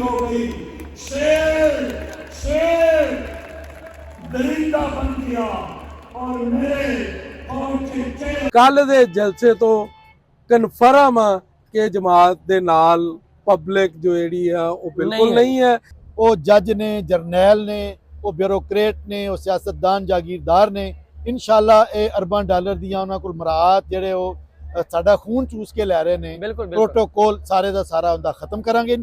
हो गई। शेर शेर दरिंदा बन गया और मेरे ਕੱਲ ਦੇ ਜਲਸੇ ਤੋਂ ਕਨਫਰਮ ਆ ਕਿ ਜਮਾਤ ਦੇ ਨਾਲ ਪਬਲਿਕ ਜੋ ਜਿਹੜੀ ਆ ਉਹ ਬਿਲਕੁਲ ਨਹੀਂ ਹੈ। ਉਹ ਜੱਜ ਨੇ, ਜਰਨੈਲ ਨੇ, ਉਹ ਬਿਊਰੋਕਰੇਟ ਨੇ, ਉਹ ਸਿਆਸਤਦਾਨ ਜਾਗੀਰਦਾਰ ਨੇ। ਇਨਸ਼ਾਅੱਲਾ ਇਹ ਅਰਬਾਂ ਡਾਲਰ ਦੀਆਂ ਉਹਨਾਂ ਕੋਲ ਮਰਾਤ ਜਿਹੜੇ ਉਹ ਸਾਡਾ ਖੂਨ ਚੂਸ ਕੇ ਲੈ ਰਹੇ ਨੇ। ਪ੍ਰੋਟੋਕੋਲ ਸਾਰੇ ਦਾ ਸਾਰਾ ਉਹਦਾ ਖਤਮ ਕਰਾਂਗੇ।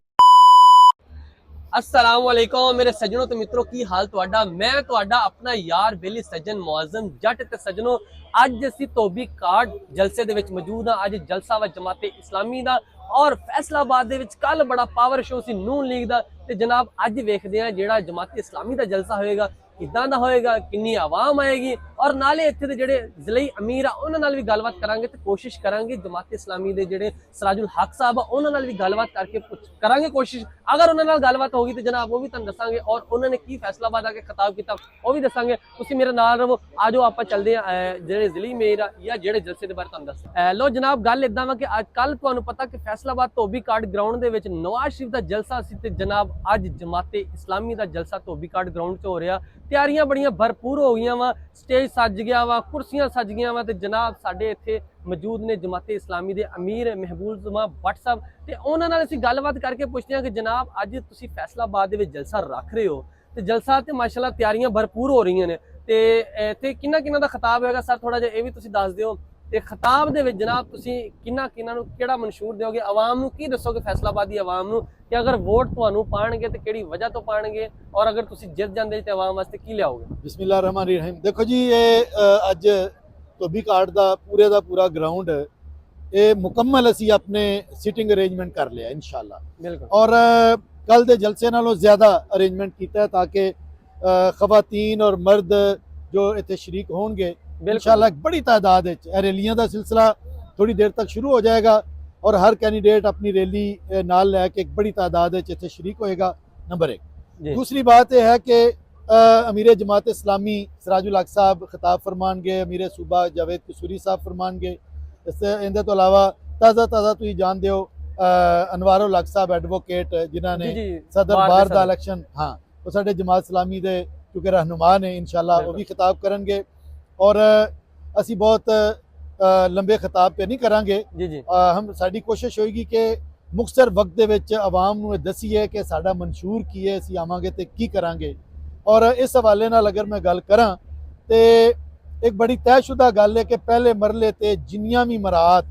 अस्सलाम वालेकुम मेरे सज्जनों तो मित्रों की हाल तुहाडा मैं तुहाडा अपना यार बेली सज्जन मुअज़्ज़म जट ते सज्जनों अज असी धोबी घाट जलसे दे विच मौजूद हाँ। अज जलसा वा जमाते इस्लामी दा और फैसलाबाद दे विच कल बड़ा पावर शो सी नून लीग दा ते जनाब अज वेखदे हां जेड़ा जमाते इस्लामी दा जलसा होएगा किदां दा होएगा, किन्नी आवाम आएगी और नाले इत्थे दे जेड़े ज़िलई अमीर आ उन्हां नाल भी गलबात करांगे ते कोशिश करांगे जमाते इस्लामी दे जेड़े सराजुल हक साहब आ उन्हां नाल भी गलबात करके करांगे कोशिश। अगर उन्हां नाल गलबात होगी तो जनाब वो भी तुहानूं दस्सांगे और उन्होंने की फैसलाबाद आके खिताब किया वो भी दस्सांगे। तुसीं मेरे नाल रहो, आ जाओ आपां चलदे आ जेड़े ज़िलई अमीर आ या जेड़े जलसे दे बारे तुहानूं दस्सां। लो जनाब गल इदां वा कि अज कल तुहानूं पता कि फैसलाबाद धोबी घाट ग्राउंड दे विच नवाज शरीफ दा जलसा सी ते जनाब अज जमाते इस्लामी दा जलसा धोबी घाट ग्राउंड च हो रहा। तैयारियां बड़ियां भरपूर हो गई वा, स्टेज सज गया वा, कुर्सियां सज गई वा ते जनाब साडे इत्थे मौजूद ने जमाते इस्लामी दे अमीर महबूब जुमा भट्ट साहब ते उन्हां नाल असीं गलबात करके पुछदे हां कि जनाब अज तुसीं फैसलाबाद दे विच जलसा रख रहे हो ते जलसा ते माशाअल्लाह तैयारियां भरपूर हो रही ने ते इत्थे किन्ना दा खिताब होएगा सर थोड़ा जिहा इह वी तुसीं दस दिओ ते खिताब दे विच जनाब तुसीं किन्ना नूं किहड़ा मंशूर दिओगे, आवाम नूं की दस्सोगे फैसलाबाद दी आवाम नूं कि अगर वोट तुहानूं पाणगे ते किहड़ी वजह तो पाणगे और अगर तुसीं जित जांदे ते आवाम वास्ते की लिआओगे? बिस्मिल्लाह रहमान रहीम। देखो जी ये अज धोबी घाट दा पूरा ग्राउंड ये मुकम्मल असी अपने सिटिंग अरेंजमेंट कर लिया इंशाअल्लाह और कल दे जलसे नालों ज़्यादा अरेंजमेंट किया है ताकि खवातीन और मर्द जो इत्थे शरीक होंगे इंशाअल्लाह एक बड़ी तादाद रैलियां का सिलसिला थोड़ी देर तक शुरू हो जाएगा और हर कैंडिडेट अपनी रैली नाल लैके एक बड़ी तादाद इत्थे शरीक होएगा। नंबर एक। दूसरी बात यह है कि अमीर जमात इस्लामी सराजुल हक साहब खिताब फरमानगे, अमीर सूबा जावेद कसूरी साहब फरमानगे। इहदे तो अलावा ताज़ा तुसीं जानदे हो अनवारुल हक साहब एडवोकेट जिन्होंने सदर बार दा इलैक्शन हाँ वो साडे जमात इस्लामी दे क्योंकि रहनुमा ने इंशाअल्लाह वो भी खिताब करनगे और असी बहुत लंबे खिताब पे नहीं करांगे। हम साडी कोशिश होएगी कि मुख्तर वक्त दे विच आवाम नूं दसीए कि साडा मंशूर की है, असी आवांगे ते की करांगे। और इस हवाले नाल अगर मैं गल करां ते एक बड़ी तयशुदा गल है कि पहले मरले ते जिन्नियां भी मरात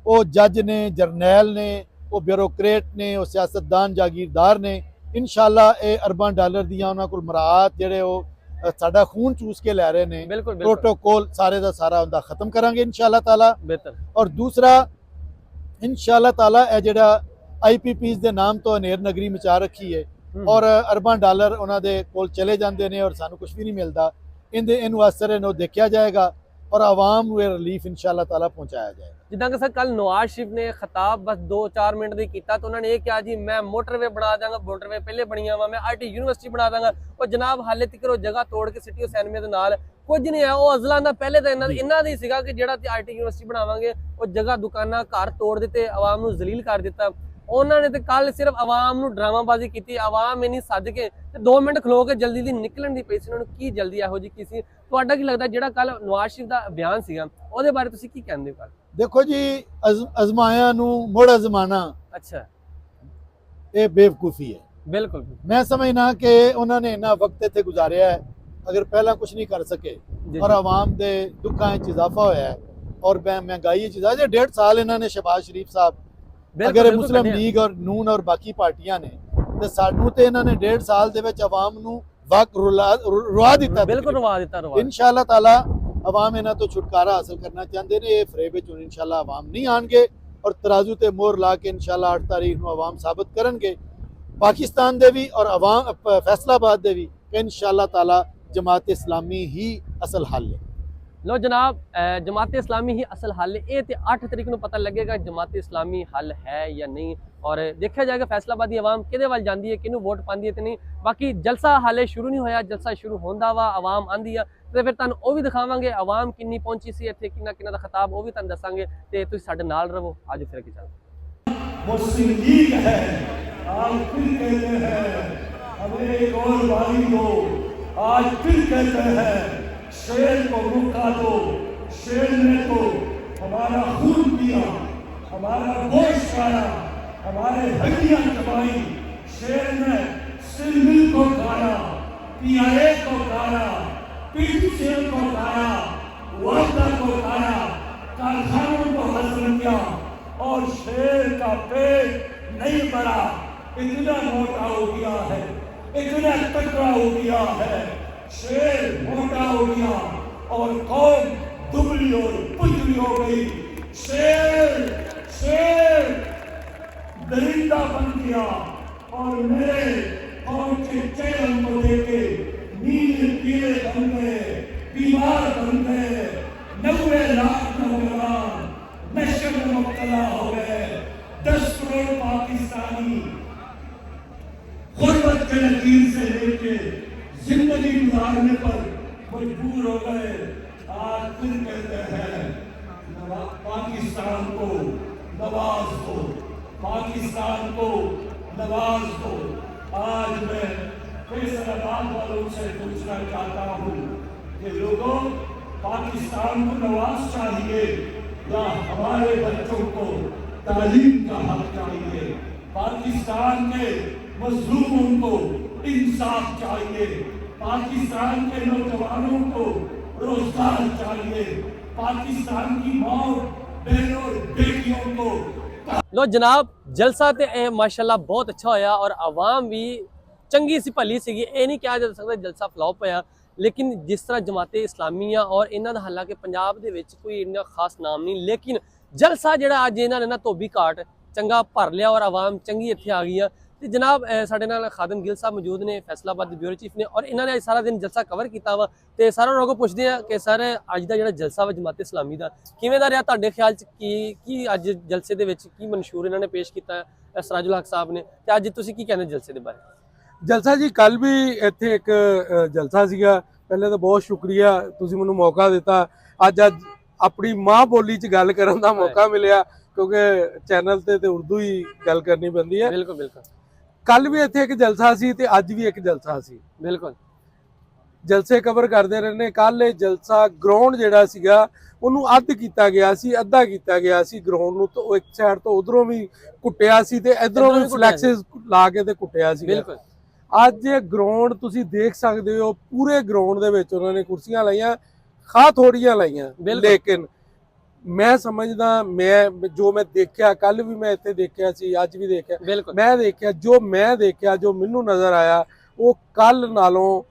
वो जज ने, जरनैल ने, वो ब्यूरोक्रेट ने, वो सियासतदान जागीरदार ने। इंशाअल्लाह ये अरबां डॉलर दियां उन्हां कोल मरात जेड़े वो साडा खून चूस के लै रहे ने। प्रोटोकॉल सारे दा सारा उनका खत्म करांगे इंशाअल्लाह ताला। और दूसरा इंशाअल्लाह ताला ए जेड़ा IPPs दे नाम तो अनेर नगरी मचा रखी है और अरबां डॉलर उन्हां दे कोल चले जांदे ने और सानू कुछ भी नहीं मिलता। इन असर इन्हों देखा जाएगा और आवाम को रिलीफ इंशाअल्लाह ताला पहुँचाया जाएगा। जिदा कि सर कल नवाज शरीफ ने खिताब बस 2-4 मिनट दी कीता तो उन्होंने ये कहा जी मैं मोटरवे बना दूंगा, मोटरवे पहले बनिया वा, मैं IT यूनिवर्सिटी बना दूंगा और जनाब हाले तक वो जगह तोड़ के सिटी सैनमे के नाल कुछ नहीं है। वो अजला का पहले तो इन्हों का ही सीगा कि जो IT यूनिवर्सिटी बनावांगे वो जगह दुकाना घर तोड़ दिते, आवाम को जलील कर दिता। उन्होंने तो कल सिर्फ आवाम को ड्रामाबाजी की, आवाम इन्नी सज के 2 मिनट खलो के जल्दी निकलन की पई सी। उन्होंने की जल्दी यहो जी की सी? तुहाडा की लगता जो कल नवाज शरीफ का बयान सीगा ਉਹਦੇ बारे तुसीं की कहंदे हो? देखो जी अजमाया नूं मुड़ अजमाना अच्छा ये बेवकूफ़ी है। बिल्कुल मैं समझना कि उन्होंने इन्ना वक्त इत्थे गुजारिया है अगर पहला कुछ नहीं कर सके और आवाम दे दुखा इजाफा होया है और महंगाई इजाफा 1.5 साल इन्होंने शहबाज शरीफ साहब अगर मुस्लिम लीग और नून और बाकी पार्टियां ने तो सानू तो इन्होंने 1.5 साल दे विच आवाम नूं रुआ दिता। बिल्कुल रुआ दिता। इंशाअल्लाह ताला आवाम इन्हां तो छुटकारा हासिल करना चाहते हैं। ये फरेब विच इंशाअल्लाह आवाम नहीं आएंगे और तराजू ते मोहर ला के इंशाअल्लाह 8 तारीख को आवाम साबित करेंगे पाकिस्तान दे भी और आवाम फैसलाबाद दे भी कि इंशाअल्लाह ताला जमात इस्लामी ही असल हल है। लो जनाब जमात इस्लामी ही असल हल है। ये 8 तरीक को पता लगेगा जमात इस्लामी हल है या नहीं और देखा जाएगा फैसलाबादी आवाम किहदे वल जांदी है, किनू वोट पाती है तो नहीं। बाकी जलसा हाले शुरू नहीं होया, जलसा शुरू होंदा वा, आवाम आंदी है तो फिर तुहानूं वो भी दिखावांगे आवाम किन्नी पहुंची सी इत्थे, किन्ना दा खिताब वो भी तुहानूं दसांगे ते तुसीं साडे नाल रहो। आज फिर के चल मुस्लिम लीग है आज फिर कहते हैं हमें एक और बारी दो, आज फिर कहते हैं शेर को रुका दो। शेर ने तो हमारा खून पिया, हमारा गोश्त खाया, हमारे हड्डियां चबाई। शेर ने सिरमिल को खाया, PIA को खाया, PTCL को खाया, वादा को खाया, कारखानों को हजम किया और शेर का पेट नहीं भरा। इतना मोटा हो गया है, इतना तगड़ा हो गया है, शेर मोटा हो गया और कौम दुबली और पुतली हो गई। शेर शेर दरिंदा बन गया और मेरे कौम के चेहरे को देखे नीले पीले बन गए, बीमार बन गए। 90 लाख नौजवान नशे में मुब्तला हो गए। 10 करोड़ पाकिस्तानी गुर्बत के लकीर से लेके जिंदगी गुजारने पर मजबूर हो गए। आज फिर कहते हैं पाकिस्तान को नवाज दो, पाकिस्तान को नवाज दो। आज मैं फैसलाबाद वालों से पूछना चाहता हूँ कि लोगों, पाकिस्तान को नवाज चाहिए या हमारे बच्चों को तालीम का हक चाहिए? पाकिस्तान के मजलूमों को इंसाफ चाहिए, पाकिस्तान के नौजवानों को रोजगार चाहिए, पाकिस्तान की माँ बहनों और बेटियों को। लो जनाब, जलसा ਤੇ ਇਹ ਮਾਸ਼ਾਅੱਲਾ ਬਹੁਤ ਅੱਛਾ ਹੋਇਆ ਔਰ ਆਵਾਮ ਵੀ ਚੰਗੀ ਸੀ, ਭਲੀ ਸੀਗੀ। ਇਹ ਨਹੀਂ ਕਿਹਾ ਜਾ ਸਕਦਾ ਜਲਸਾ ਫਲॉप ਹੋਇਆ, ਲੇਕਿਨ ਜਿਸ ਤਰ੍ਹਾਂ ਜਮਾਤੇ ਇਸਲਾਮੀਆ ਔਰ ਇਹਨਾਂ ਦਾ ਹਾਲਾਂਕਿ ਪੰਜਾਬ ਦੇ ਵਿੱਚ ਕੋਈ ਇੰਨਾ ਖਾਸ ਨਾਮ ਨਹੀਂ, ਲੇਕਿਨ ਜਲਸਾ ਜਿਹੜਾ ਅੱਜ ਇਹਨਾਂ ਨੇ ਨਾ ਧੋਬੀ ਘਾਟ ਚੰਗਾ ਭਰ ਲਿਆ ਔਰ ਆਵਾਮ ਚੰਗੀ ਇੱਥੇ ਆ ਗਈ ਆ। ਤੇ ਜਨਾਬ ਸਾਡੇ ਨਾਲ ਖਾਦਮ ਗਿੱਲ ਸਾਹਿਬ ਮੌਜੂਦ ਨੇ, ਫੈਸਲਾਬਾਦ ਦੇ ਬਿਊਰੋ ਚੀਫ ਨੇ, ਔਰ ਇਹਨਾਂ ਨੇ ਸਾਰਾ ਦਿਨ ਜਲਸਾ ਕਵਰ ਕੀਤਾ ਵਾ। ਤੇ ਸਾਰਿਆਂ ਨੂੰ ਪੁੱਛਦੇ ਆ ਕਿ ਸਰ ਅੱਜ ਦਾ ਜਿਹੜਾ ਜਲਸਾ ਵਾ ਜਮਾਤ ਇਸਲਾਮੀ ਦਾ ਕਿਵੇਂ ਦਾ ਰਿਹਾ ਤੁਹਾਡੇ ਖਿਆਲ ਚ? ਕੀ ਅੱਜ ਜਲਸੇ ਦੇ ਵਿੱਚ ਕੀ ਮਨਸ਼ੂਰ ਇਹਨਾਂ ਨੇ ਪੇਸ਼ ਕੀਤਾ ਸਰਾਜੁਲ ਹਕ ਸਾਹਿਬ ਨੇ, ਤੇ ਅੱਜ ਤੁਸੀਂ ਕੀ ਕਹਿੰਦੇ ਜਲਸੇ ਦੇ ਬਾਰੇ? ਜਲਸਾ ਜੀ, ਕੱਲ ਵੀ ਇੱਥੇ ਇੱਕ ਜਲਸਾ ਸੀਗਾ। ਪਹਿਲੇ ਤਾਂ ਬਹੁਤ ਸ਼ੁਕਰੀਆ, ਤੁਸੀਂ ਮੈਨੂੰ ਮੌਕਾ ਦਿੱਤਾ। ਅੱਜ ਆਪਣੀ ਮਾਂ ਬੋਲੀ 'ਚ ਗੱਲ ਕਰਨ ਦਾ ਮੌਕਾ ਮਿਲਿਆ, ਕਿਉਂਕਿ ਚੈਨਲ ਤੇ ਉਰਦੂ ਹੀ ਗੱਲ ਕਰਨੀ ਪੈਂਦੀ ਹੈ। ਬਿਲਕੁਲ ਬਿਲਕੁਲ। ਕੱਲ ਵੀ ਇੱਥੇ ਇੱਕ ਜਲਸਾ ਸੀ ਤੇ ਅੱਜ ਵੀ ਇੱਕ ਜਲਸਾ ਸੀ। ਬਿਲਕੁਲ ਜਲਸੇ ਕਵਰ ਕਰਦੇ ਰਹਿੰਦੇ। ਕੱਲ ਇਹ ਜਲਸਾ ਗਰਾਊਂਡ ਜਿਹੜਾ ਸੀਗਾ ਉਹਨੂੰ ਅੱਧ ਕੀਤਾ ਗਿਆ ਸੀ, ਅੱਧਾ ਕੀਤਾ ਗਿਆ ਸੀ ਗਰਾਊਂਡ ਨੂੰ, ਤਾਂ ਇੱਕ ਸਾਈਡ ਤੋਂ ਉਧਰੋਂ ਵੀ ਕੁੱਟਿਆ ਸੀ ਤੇ ਇਧਰੋਂ ਵੀ ਫਲੈਕਸਿਸ ਲਾ ਕੇ ਤੇ ਕੁੱਟਿਆ ਸੀ। ਬਿਲਕੁਲ। ਅੱਜ ਗਰਾਊਂਡ ਤੁਸੀਂ ਦੇਖ ਸਕਦੇ ਹੋ, ਪੂਰੇ ਗਰਾਊਂਡ ਦੇ ਵਿੱਚ ਉਹਨਾਂ ਨੇ ਕੁਰਸੀਆਂ ਲਾਈਆਂ, ਖਾ ਥੋੜੀਆਂ ਲਾਈਆਂ, ਲੇਕਿਨ ਮੈਂ ਸਮਝਦਾ, ਜੋ ਮੈਂ ਦੇਖਿਆ ਕੱਲ ਵੀ ਮੈਂ ਇੱਥੇ ਦੇਖਿਆ ਸੀ, ਅੱਜ ਵੀ ਦੇਖਿਆ, ਮੈਂ ਦੇਖਿਆ ਜੋ ਮੈਨੂੰ ਨਜ਼ਰ ਆਇਆ ਉਹ ਕੱਲ ਨਾਲੋਂ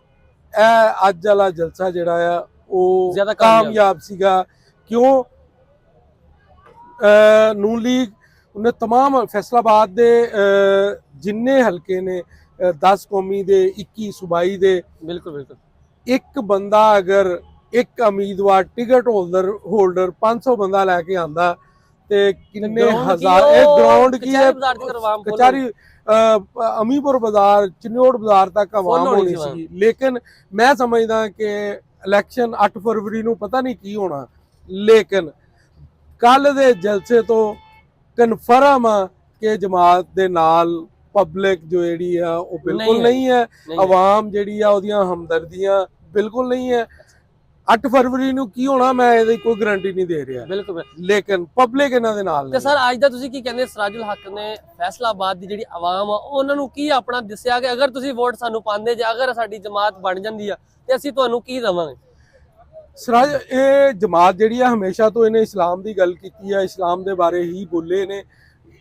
ਇਹ ਅੱਜ ਵਾਲਾ ਜਲਸਾ ਜਿਹੜਾ ਆ ਉਹ ਜ਼ਿਆਦਾ ਕਾਮਯਾਬ ਸੀਗਾ। ਕਿਉਂ? ਨੂਨ ਲੀਗ ਉਹਨੇ तमाम ਫੈਸਲਾਬਾਦ ਦੇ ਜਿੰਨੇ ਹਲਕੇ ਨੇ 10 ਕੌਮੀ ਦੇ 21 ਸੂਬਾਈ ਦੇ, ਬਿਲਕੁਲ ਇੱਕ ਬੰਦਾ ਅਗਰ ਇੱਕ ਉਮੀਦਵਾਰ ਟਿਕਟ ਹੋਲਡਰ 500 ਬੰਦਾ ਲੈ ਕੇ ਆਂਦਾ ਤੇ ਕਿੰਨੇ ਹਜ਼ਾਰ, ਇਹ ਗਰਾਊਂਡ ਕੀ ਹੈ ਕਚਾਰੀ ਅਮੀਪੁਰ ਬਾਜ਼ਾਰ, ਚਿਨੋੜ ਬਾਜ਼ਾਰ ਤੱਕ ਆਵਾਮ ਹੋਣੀ ਸੀ। ਲੇਕਿਨ ਮੈਂ ਸਮਝਦਾ ਕਿ ਇਲੈਕਸ਼ਨ 8 ਫਰਵਰੀ ਨੂੰ ਪਤਾ ਨਹੀਂ ਕੀ ਹੋਣਾ, ਲੇਕਿਨ ਕੱਲ ਦੇ ਜਲਸੇ ਤੋਂ ਕਨਫਰਮ ਆ ਕਿ ਜਮਾਤ ਦੇ ਨਾਲ ਪਬਲਿਕ ਜੋ ਜਿਹੜੀ ਆ ਉਹ ਬਿਲਕੁਲ ਨਹੀਂ ਹੈ, ਆਵਾਮ ਜਿਹੜੀ ਆ ਉਹਦੀਆਂ ਹਮਦਰਦੀਆਂ ਬਿਲਕੁਲ ਨਹੀਂ ਹੈ। 8 ਫਰਵਰੀ ਨੂੰ ਕੀ ਹੋਣਾ ਮੈਂ ਇਹਦੀ ਕੋਈ ਗਾਰੰਟੀ ਨਹੀਂ ਦੇ ਰਿਹਾ, ਬਿਲਕੁਲ, ਲੇਕਿਨ ਪਬਲਿਕ ਇਹਨਾਂ ਦੇ ਨਾਲ। ਤੇ ਸਰ ਅੱਜ ਦਾ ਤੁਸੀਂ ਕੀ ਕਹਿੰਦੇ, ਸਰਾਜੁਲ ਹਕ ਨੇ ਫੈਸਲਾਬਾਦ ਦੀ ਜਿਹੜੀ ਆਵਾਮ ਆ ਉਹਨਾਂ ਨੂੰ ਕੀ ਆਪਣਾ ਦੱਸਿਆ ਕਿ ਅਗਰ ਤੁਸੀਂ ਵੋਟ ਸਾਨੂੰ ਪਾਉਂਦੇ ਜੇ, ਅਗਰ ਸਾਡੀ ਜਮਾਤ ਬਣ ਜਾਂਦੀ ਆ ਤੇ ਅਸੀਂ ਤੁਹਾਨੂੰ ਕੀ ਦੇਵਾਂਗੇ? ਸਰਾਜ, ਇਹ ਜਮਾਤ ਜਿਹੜੀ ਆ ਹਮੇਸ਼ਾ ਤੋਂ ਇਹਨੇ ਇਸਲਾਮ ਦੀ ਗੱਲ ਕੀਤੀ ਹੈ, ਇਸਲਾਮ ਦੇ ਬਾਰੇ ਹੀ ਬੋਲੇ ਨੇ।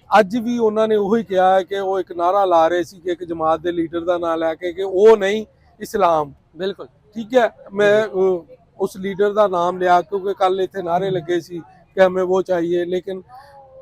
ਅੱਜ ਵੀ ਉਹਨਾਂ ਨੇ ਉਹੀ ਕਿਹਾ ਹੈ ਕਿ ਉਹ ਇੱਕ ਨਾਰਾ ਲਾ ਰਹੇ ਸੀ ਕਿ ਇੱਕ ਜਮਾਤ ਦੇ ਲੀਡਰ ਦਾ ਨਾਂ ਲੈ ਕੇ ਕਿ ਉਹ ਨਹੀਂ ਇਸਲਾਮ। ਬਿਲਕੁਲ ਠੀਕ ਹੈ, ਮੈਂ उस लीडर का नाम लिया क्योंकि कल इतने नारे लगे सी कि हमें वो चाहिए, लेकिन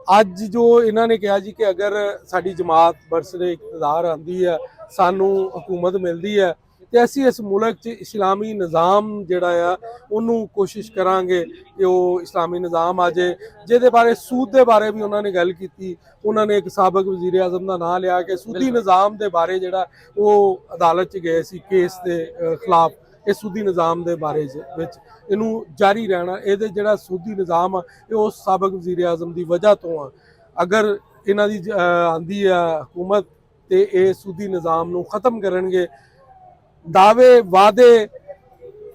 अज जो इन्होंने कहा जी कि अगर साड़ी जमात बरसरे इकतदार आती है, सानू हुकूमत मिलती है तो असी इस मुल्क च इस्लामी निज़ाम जिहड़ा आ उन्होंने कोशिश करांगे कि वो इस्लामी निज़ाम आ जाए। जिहदे बारे सूद के बारे भी उन्होंने गल की, उन्होंने एक साबक वजीर आज़म का नाम लिया कि सूदी निज़ाम के बारे जिहड़ा वो अदालत च गए सी केस के खिलाफ। इस सूदी निज़ाम के बारे इनू जारी रहना, ये जो सूदी निज़ाम आ उस साबक वजीर आज़म की वजह तो आ। अगर इन्हों की आँदी है हुकूमत ਤੇ ਇਹ ਸੂਦੀ ਨਿਜ਼ਾਮ ਨੂੰ ਖਤਮ ਕਰਨਗੇ। ਦਾਅਵੇ ਵਾਅਦੇ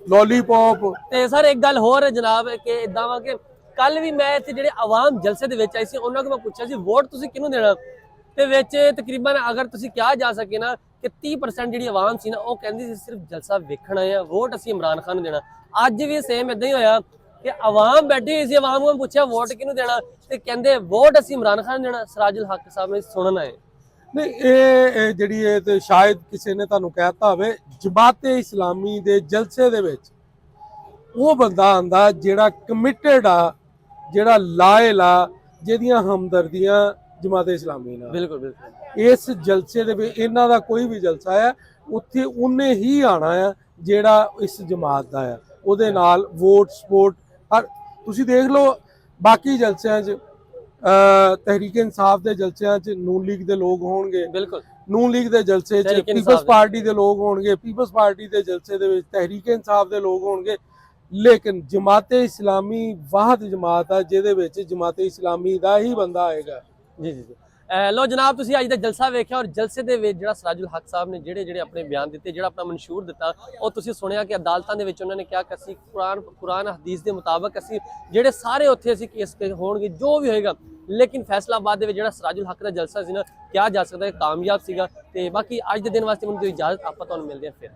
ਲੋਲੀਪੌਪ। ਤੇ ਸਰ ਇੱਕ ਗੱਲ ਹੋਰ ਜਨਾਬ ਕਿ ਇਦਾਂ ਵਾ ਕਿ ਕੱਲ ਵੀ ਮੈਂ ਇੱਥੇ ਜਿਹੜੇ ਆਵਾਮ ਜਲਸੇ ਦੇ ਵਿੱਚ ਆਈ ਸੀ ਉਹਨਾਂ ਕੋਲ ਮੈਂ ਪੁੱਛਿਆ ਸੀ ਵੋਟ ਤੁਸੀਂ ਕਿਹਨੂੰ ਦੇਣਾ, ਤੇ ਵਿੱਚ ਤਕਰੀਬਨ ਅਗਰ ਤੁਸੀਂ ਕਿਹਾ ਜਾ ਸਕੇ ਨਾ ਕਿ 30% ਜਿਹੜੀ ਆਵਾਮ ਸੀ ਨਾ ਉਹ ਕਹਿੰਦੀ ਸੀ ਸਿਰਫ ਜਲਸਾ ਵੇਖਣਾ ਆ, ਵੋਟ ਅਸੀਂ ਇਮਰਾਨ ਖਾਨ ਨੂੰ ਦੇਣਾ। ਅੱਜ ਵੀ ਸੇਮ ਇਦਾਂ ਹੀ ਹੋਇਆ ਕਿ ਆਵਾਮ ਬੈਠੀ ਹੋਈ ਸੀ, ਆਵਾਮ ਨੂੰ ਪੁੱਛਿਆ ਵੋਟ ਕਿਹਨੂੰ ਦੇਣਾ ਤੇ ਕਹਿੰਦੇ ਵੋਟ ਅਸੀਂ ਇਮਰਾਨ ਖਾਨ ਨੂੰ ਦੇਣਾ। ਸਿਰਾਜੁਲ ਹਕ ਸਾਹਿਬ ਨੇ ਸੁਣਨਾ ਹੈ। ਨਹੀਂ ਇਹ ਜਿਹੜੀ ਇਹ ਤੇ ਸ਼ਾਇਦ ਕਿਸੇ ਨੇ ਤੁਹਾਨੂੰ ਕਹਿਤਾ ਹੋਵੇ ਜਮਾਤੇ ਇਸਲਾਮੀ ਦੇ ਜਲਸੇ ਦੇ ਵਿੱਚ ਉਹ ਬੰਦਾ ਆਂਦਾ ਜਿਹੜਾ ਕਮਿਟਡ ਆ, ਜਿਹੜਾ ਲਾਇਲ ਆ, ਜਿਹਦੀਆਂ ਹਮਦਰਦੀਆਂ ਜਮਾਤੇ ਇਸਲਾਮੀ ਨਾਲ। ਬਿਲਕੁਲ ਬਿਲਕੁਲ। ਇਸ ਜਲਸੇ ਦੇ ਵਿੱਚ ਇਹਨਾਂ ਦਾ ਕੋਈ ਵੀ ਜਲਸਾ ਹੈ ਉੱਥੇ ਉਹਨੇ ਹੀ ਆਣਾ ਆ ਜਿਹੜਾ ਇਸ ਜਮਾਤ ਦਾ ਆ, ਉਹਦੇ ਨਾਲ ਵੋਟ ਸਪੋਰਟ। ਤੁਸੀਂ ਦੇਖ ਲਓ ਬਾਕੀ ਜਲਸਿਆਂ 'ਚ ਤਹਿਰੀਕ ਇਨਸਾਫ ਦੇ ਜਲਸਿਆਂ 'ਚ ਨੂਨ ਲੀਗ ਦੇ ਲੋਕ ਹੋਣਗੇ, ਬਿਲਕੁਲ ਨੂਨ ਲੀਗ ਦੇ ਜਲਸੇ 'ਚ ਪੀਪਲਸ ਪਾਰਟੀ ਦੇ ਲੋਕ ਹੋਣਗੇ, ਪੀਪਲਸ ਪਾਰਟੀ ਦੇ ਜਲਸੇ ਦੇ ਵਿੱਚ ਤਹਿਰੀਕ ਇਨਸਾਫ ਦੇ ਲੋਕ ਹੋਣਗੇ। ਲੇਕਿਨ ਜਮਾਤੇ ਇਸਲਾਮੀ ਵਾਹਦ ਜਮਾਤ ਆ ਜਿਹਦੇ ਵਿੱਚ ਜਮਾਤੇ ਇਸਲਾਮੀ ਦਾ ਹੀ ਬੰਦਾ ਆਏਗਾ। ਜੀ ਜੀ ਜੀ। ਲੋ ਜਨਾਬ ਤੁਸੀਂ ਅੱਜ ਦਾ ਜਲਸਾ ਵੇਖਿਆ ਔਰ ਜਲਸੇ ਦੇ ਵਿੱਚ ਜਿਹੜਾ ਸਿਰਾਜੁਲ ਹਕ ਸਾਹਿਬ ਨੇ ਜਿਹੜੇ ਆਪਣੇ ਬਿਆਨ ਦਿੱਤੇ, ਜਿਹੜਾ ਆਪਣਾ ਮਨਸ਼ੂਰ ਦਿੱਤਾ, ਉਹ ਤੁਸੀਂ ਸੁਣਿਆ ਕਿ ਅਦਾਲਤਾਂ ਦੇ ਵਿੱਚ ਉਹਨਾਂ ਨੇ ਕਿਹਾ ਕਿ ਅਸੀਂ ਕੁਰਾਨ ਹਦੀਸ ਦੇ ਮੁਤਾਬਕ ਅਸੀਂ ਜਿਹੜੇ ਸਾਰੇ ਉੱਥੇ ਅਸੀਂ ਕੇਸ ਹੋਣਗੇ ਜੋ ਵੀ ਹੋਏਗਾ, ਲੇਕਿਨ ਫੈਸਲਾਬਾਦ ਦੇ ਵਿੱਚ ਜਿਹੜਾ ਸਿਰਾਜੁਲ ਹਕ ਦਾ ਜਲਸਾ ਸੀ ਨਾ ਕਿਹਾ ਜਾ ਸਕਦਾ ਹੈ ਕਾਮਯਾਬ ਸੀਗਾ। ਤੇ ਬਾਕੀ ਅੱਜ ਦੇ ਦਿਨ ਵਾਸਤੇ ਮੈਨੂੰ ਇਜਾਜ਼ਤ, ਆਪਾਂ ਤੁਹਾਨੂੰ ਮਿਲਦੇ ਹਾਂ ਫਿਰ।